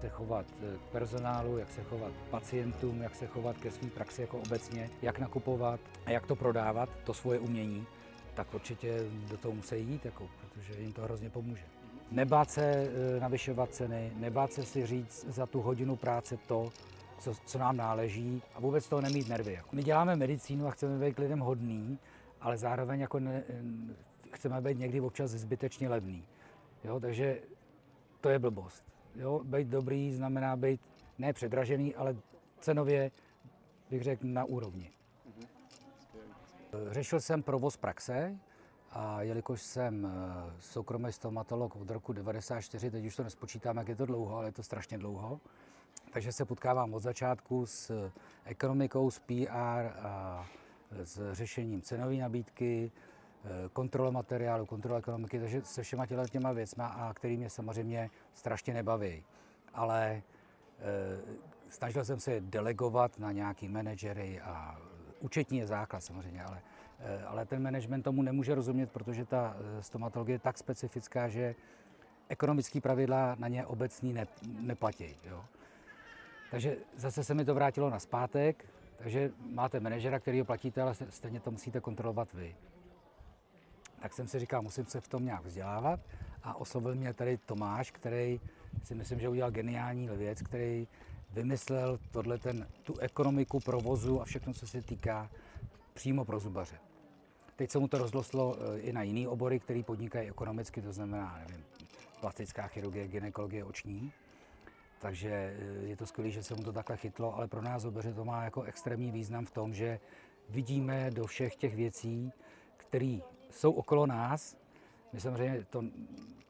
se chovat k personálu, jak se chovat k pacientům, jak se chovat ke své praxi jako obecně, jak nakupovat a jak to prodávat, to svoje umění, tak určitě do toho musí jít, jako, protože jim to hrozně pomůže. Nebát se navyšovat ceny, nebát se si říct za tu hodinu práce to, co nám náleží a vůbec toho nemít nervy. Jako. My děláme medicínu a chceme být lidem hodný, ale zároveň jako chceme být někdy občas zbytečně levný. Jo, takže to je blbost. Jo, být dobrý znamená být ne předražený, ale cenově bych řekl na úrovni. Řešil jsem provoz praxe a jelikož jsem soukromý stomatolog od roku 1994, teď už to nespočítám, jak je to dlouho, ale je to strašně dlouho, takže se potkávám od začátku s ekonomikou, s PR a s řešením cenové nabídky, kontrola materiálu, kontrola ekonomiky, takže se všema těma věcma, a který mě samozřejmě strašně nebaví. Ale snažil jsem se delegovat na nějaký manažery a účetní je základ samozřejmě, ale ten management tomu nemůže rozumět, protože ta stomatologie je tak specifická, že ekonomické pravidla na ně obecní neplatí. Jo. Takže zase se mi to vrátilo nazpátek, takže máte manažera, kterýho platíte, ale stejně to musíte kontrolovat vy. Tak jsem si říkal, musím se v tom nějak vzdělávat a oslovil mě tady Tomáš, který si myslím, že udělal geniální věc, který vymyslel tu ekonomiku provozu a všechno, co se týká přímo pro zubaře. Teď se mu to rozrostlo i na jiné obory, které podnikají ekonomicky, to znamená, nevím, plastická chirurgie, gynekologie oční. Takže je to skvělé, že se mu to takhle chytlo, ale pro nás zubaře to má jako extrémní význam v tom, že vidíme do všech těch věcí, které jsou okolo nás. My samozřejmě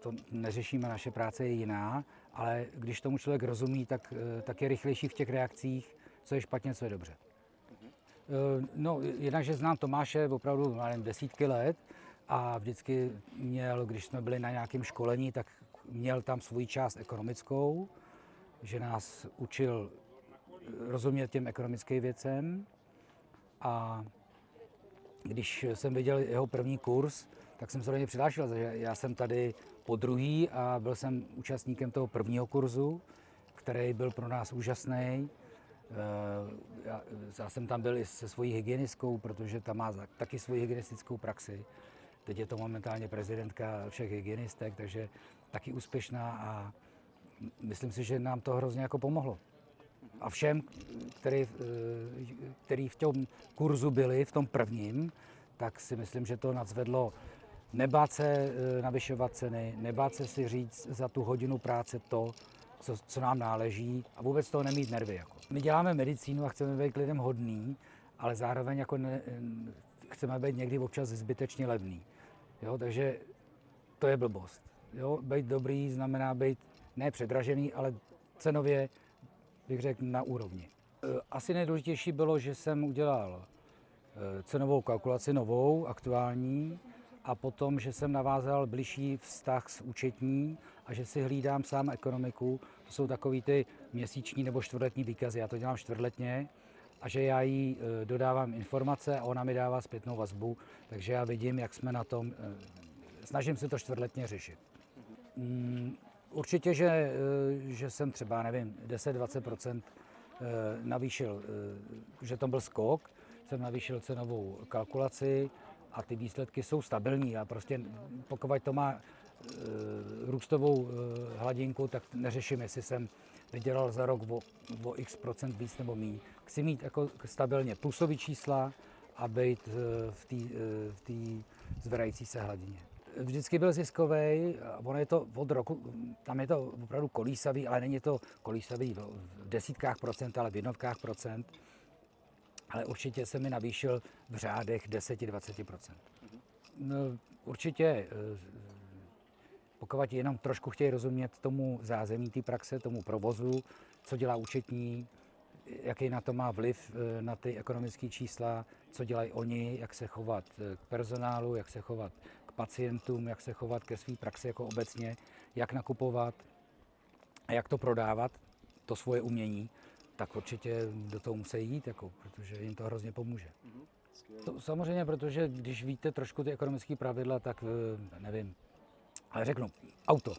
to neřešíme, naše práce je jiná, ale když tomu člověk rozumí, tak je rychlejší v těch reakcích, co je špatně, co je dobře. No, jednak, že znám Tomáše opravdu desítky let a vždycky měl, když jsme byli na nějakém školení, tak měl tam svoji část ekonomickou, že nás učil rozumět těm ekonomickým věcem. A když jsem viděl jeho první kurz, tak jsem se do něj přihlásil, takže já jsem tady po druhý a byl jsem účastníkem toho prvního kurzu, který byl pro nás úžasný. Já jsem tam byl i se svojí hygienistkou, protože tam má taky svoji hygienistickou praxi. Teď je to momentálně prezidentka všech hygienistek, takže taky úspěšná a myslím si, že nám to hrozně jako pomohlo. A všem, který v tom kurzu byli, v tom prvním, tak si myslím, že to nadzvedlo nebát se navyšovat ceny, nebát se si říct za tu hodinu práce to, co nám náleží a vůbec toho nemít nervy. Jako. My děláme medicínu a chceme být lidem hodný, ale zároveň jako chceme být někdy občas zbytečně levný. Jo, takže to je blbost. Jo, být dobrý znamená být ne předražený, ale cenově bych řekl na úrovni. Asi nejdůležitější bylo, že jsem udělal cenovou kalkulaci novou, aktuální, a potom, že jsem navázal bližší vztah s účetní a že si hlídám sám ekonomiku. To jsou takový ty měsíční nebo čtvrtletní výkazy, já to dělám čtvrtletně, a že já jí dodávám informace a ona mi dává zpětnou vazbu, takže já vidím, jak jsme na tom. Snažím se to čtvrtletně řešit. Určitě, že jsem třeba, nevím, 10-20% navýšil, že to byl skok, jsem navýšil cenovou kalkulaci a ty výsledky jsou stabilní a prostě pokud to má růstovou hladinku, tak neřeším, jestli jsem vydělal za rok o x procent víc nebo míň. Chci mít jako stabilně plusový čísla a být v té zvedající se hladině. Vždycky byl ziskový, ono je to od roku, tam je to opravdu kolísavý, ale není to kolísavý v desítkách procent, ale v jednotkách procent. Ale určitě se mi navýšil v řádech 10-20%. No, určitě, pokud jenom trošku chtějí rozumět tomu zázemí té praxe, tomu provozu, co dělá účetní, jaký na to má vliv na ty ekonomické čísla, co dělají oni, jak se chovat k personálu, jak se chovat k pacientům, jak se chovat ke své praxi jako obecně, jak nakupovat a jak to prodávat, to svoje umění, tak určitě do toho musí jít, jako, protože jim to hrozně pomůže. To, samozřejmě, protože když víte trošku ty ekonomické pravidla, tak nevím, ale řeknu, auto.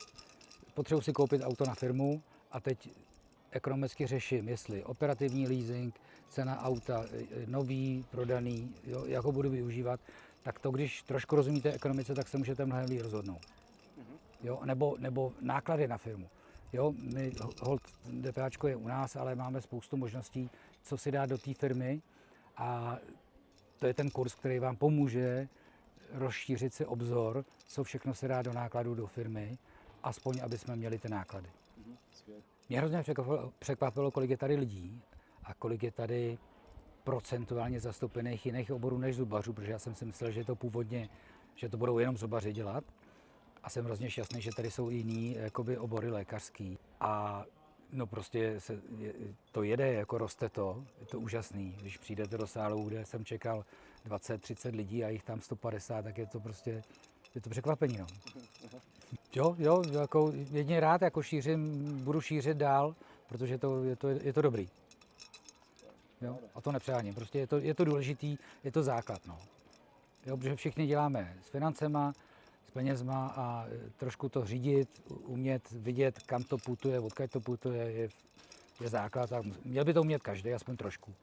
Potřebuji si koupit auto na firmu A teď ekonomicky řeším, jestli operativní leasing, cena auta, nový, prodaný, jo, jak ho budu využívat, tak to, když trošku rozumíte ekonomice, tak se můžete mnohem líp rozhodnout. Jo, nebo náklady na firmu. Jo, my hold DPAčko je u nás, ale máme spoustu možností, co si dát do té firmy a to je ten kurz, který vám pomůže rozšířit si obzor, co všechno se dá do nákladů do firmy, aspoň aby jsme měli ty náklady. Mě hrozně překvapilo, kolik je tady lidí a kolik je tady procentuálně zastoupených jiných oborů než zubařů, protože já jsem si myslel, že je to původně, že to budou jenom zubaři dělat. A jsem hrozně šťastný, že tady jsou jiný jakoby obory lékařský. A no prostě to jede, jako roste to, je to úžasný. Když přijdete do sálu, kde jsem čekal 20-30 lidí a jich tam 150, tak je to prostě, je to překvapení. No. Jo, jako jedině rád jako budu šířit dál, protože je to dobrý. Jo? A to nepřáním, prostě je to důležitý, je to základ. No. Jo, protože všichni děláme s financema, s penězma a trošku to řídit, umět vidět, kam to putuje, odkud to putuje, je základ a měl by to umět každý, aspoň trošku.